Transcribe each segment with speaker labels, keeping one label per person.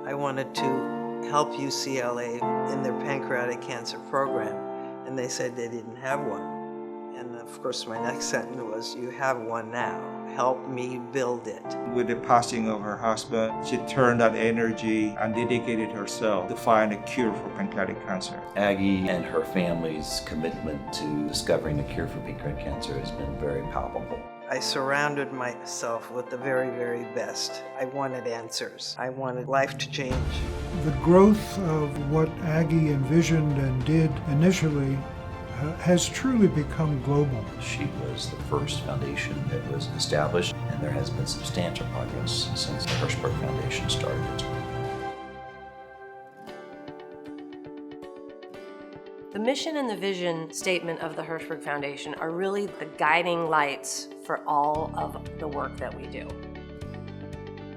Speaker 1: I wanted to help UCLA in their pancreatic cancer program, and they said they didn't have one. And of course, my next sentence was, "You have one now. Help me build it."
Speaker 2: With the passing of her husband, she turned that energy and dedicated herself to find a cure for pancreatic cancer.
Speaker 3: Aggie and her family's commitment to discovering a cure for pancreatic cancer has been very palpable.
Speaker 1: I surrounded myself with the very, very best. I wanted answers. I wanted life to change.
Speaker 4: The growth of what Aggie envisioned and did initially has truly become global.
Speaker 3: She was the first foundation that was established, and there has been substantial progress since the Hirshberg Foundation started.
Speaker 5: The mission and the vision statement of the Hirshberg Foundation are really the guiding lights for all of the work that we do.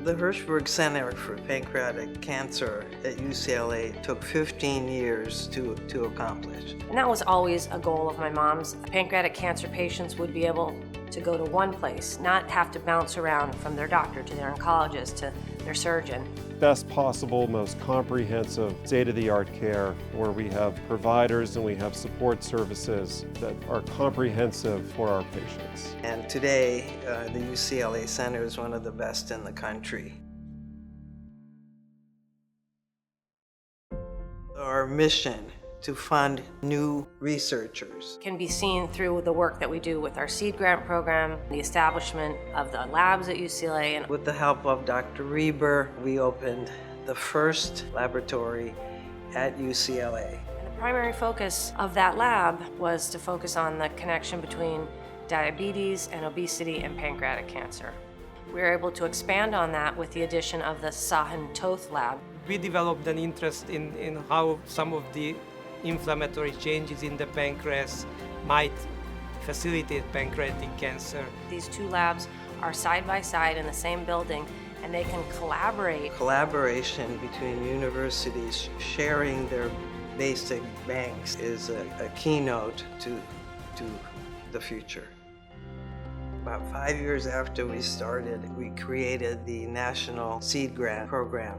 Speaker 1: The Hirshberg Center for Pancreatic Cancer at UCLA took 15 years to accomplish.
Speaker 5: And that was always a goal of my mom's. Pancreatic cancer patients would be able to go to one place, not have to bounce around from their doctor to their oncologist to their surgeon.
Speaker 6: Best possible, most comprehensive, state-of-the-art care where we have providers and we have support services that are comprehensive for our patients.
Speaker 1: And today, the UCLA Center is one of the best in the country. Our mission to fund new researchers
Speaker 5: Can be seen through the work that we do with our seed grant program, the establishment of the labs at UCLA. And
Speaker 1: with the help of Dr. Reber, we opened the first laboratory at UCLA.
Speaker 5: the primary focus of that lab was to focus on the connection between diabetes and obesity and pancreatic cancer. We were able to expand on that with the addition of the Sahin Toth lab.
Speaker 7: We developed an interest in how some of the inflammatory changes in the pancreas might facilitate pancreatic cancer.
Speaker 5: These two labs are side by side in the same building, and they can collaborate.
Speaker 1: Collaboration between universities sharing their basic banks is a keynote to the future. About 5 years after we started, we created the National Seed Grant Program.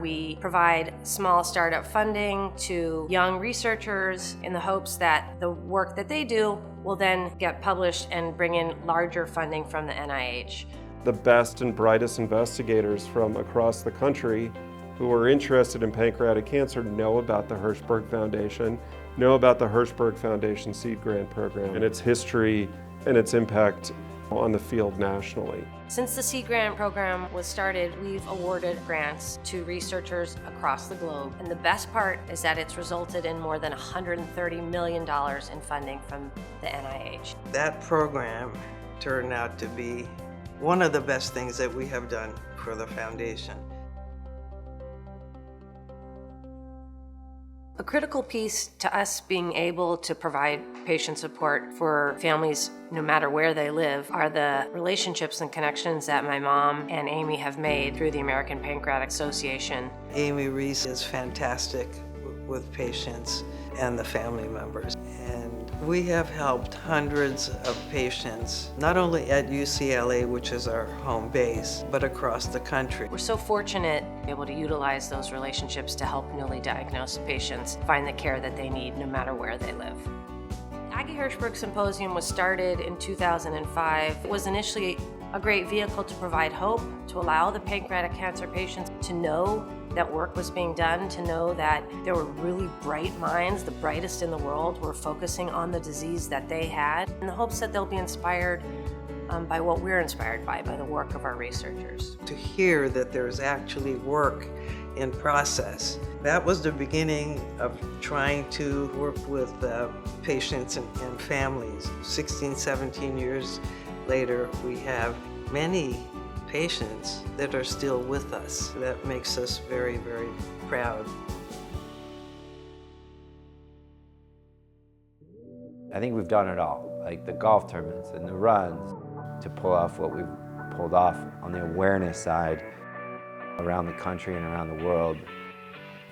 Speaker 5: We provide small startup funding to young researchers in the hopes that the work that they do will then get published and bring in larger funding from the NIH.
Speaker 6: The best and brightest investigators from across the country who are interested in pancreatic cancer know about the Hirshberg Foundation, know about the Hirshberg Foundation Seed Grant Program and its history and its impact on the field nationally.
Speaker 5: Since the Seed Grant Program was started, we've awarded grants to researchers across the globe. And the best part is that it's resulted in more than $130 million in funding from the NIH.
Speaker 1: That program turned out to be one of the best things that we have done for the foundation.
Speaker 5: A critical piece to us being able to provide patient support for families no matter where they live are the relationships and connections that my mom and Amy have made through the American Pancreatic Association.
Speaker 1: Amy Reese is fantastic with patients and the family members. And we have helped hundreds of patients, not only at UCLA, which is our home base, but across the country.
Speaker 5: We're so fortunate to be able to utilize those relationships to help newly diagnosed patients find the care that they need no matter where they live. Aggie Hirshberg Symposium was started in 2005. It was initially a great vehicle to provide hope, to allow the pancreatic cancer patients to know that work was being done, to know that there were really bright minds, the brightest in the world, were focusing on the disease that they had, in the hopes that they'll be inspired by what we're inspired by the work of our researchers.
Speaker 1: To hear that there's actually work in process, that was the beginning of trying to work with patients and families. 16, 17 years later, we have many patients that are still with us. That makes us very, very proud.
Speaker 8: I think we've done it all, like the golf tournaments and the runs, to pull off what we've pulled off on the awareness side around the country and around the world.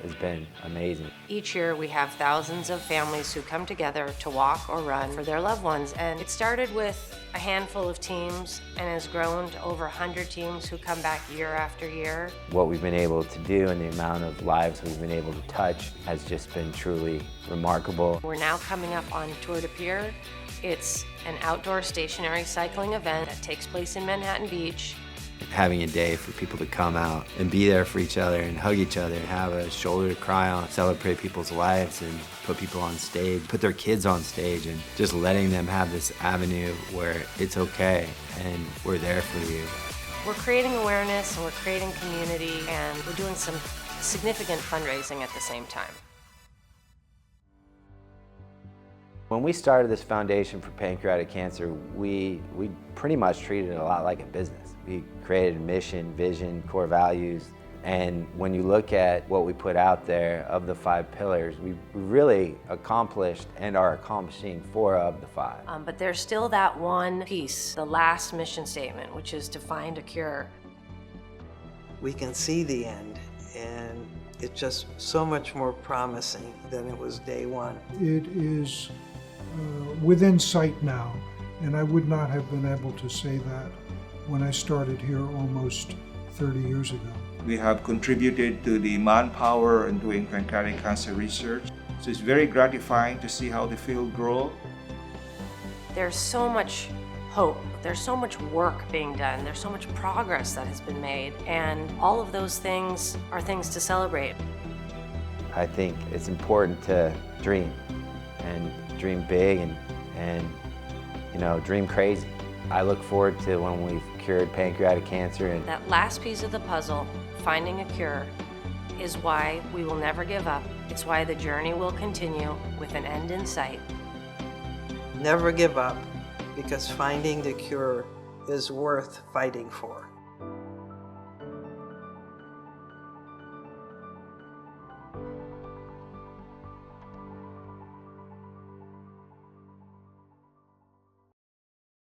Speaker 8: has been amazing.
Speaker 5: Each year we have thousands of families who come together to walk or run for their loved ones, and it started with a handful of teams and has grown to over 100 teams who come back year after year.
Speaker 8: What we've been able to do and the amount of lives we've been able to touch has just been truly remarkable.
Speaker 5: We're now coming up on Tour de Pier. It's an outdoor stationary cycling event that takes place in Manhattan Beach.
Speaker 8: Having a day for people to come out and be there for each other and hug each other and have a shoulder to cry on, celebrate people's lives and put people on stage, put their kids on stage, and just letting them have this avenue where it's okay and we're there for you.
Speaker 5: We're creating awareness and we're creating community, and we're doing some significant fundraising at the same time.
Speaker 8: When we started this foundation for pancreatic cancer, we pretty much treated it a lot like a business. We created a mission, vision, core values, and when you look at what we put out there of the 5 pillars, we really accomplished and are accomplishing 4 of the 5.
Speaker 5: But there's still that one piece, the last mission statement, which is to find a cure.
Speaker 1: We can see the end, and it's just so much more promising than it was day one.
Speaker 4: It is within sight now, and I would not have been able to say that when I started here almost 30 years ago.
Speaker 2: We have contributed to the manpower in doing pancreatic cancer research. So it's very gratifying to see how the field grows.
Speaker 5: There's so much hope, there's so much work being done, there's so much progress that has been made, and all of those things are things to celebrate.
Speaker 8: I think it's important to dream, and dream big, and you know, dream crazy. I look forward to when we've cured pancreatic cancer. And
Speaker 5: that last piece of the puzzle, finding a cure, is why we will never give up. It's why the journey will continue with an end in sight.
Speaker 1: Never give up, because finding the cure is worth fighting for.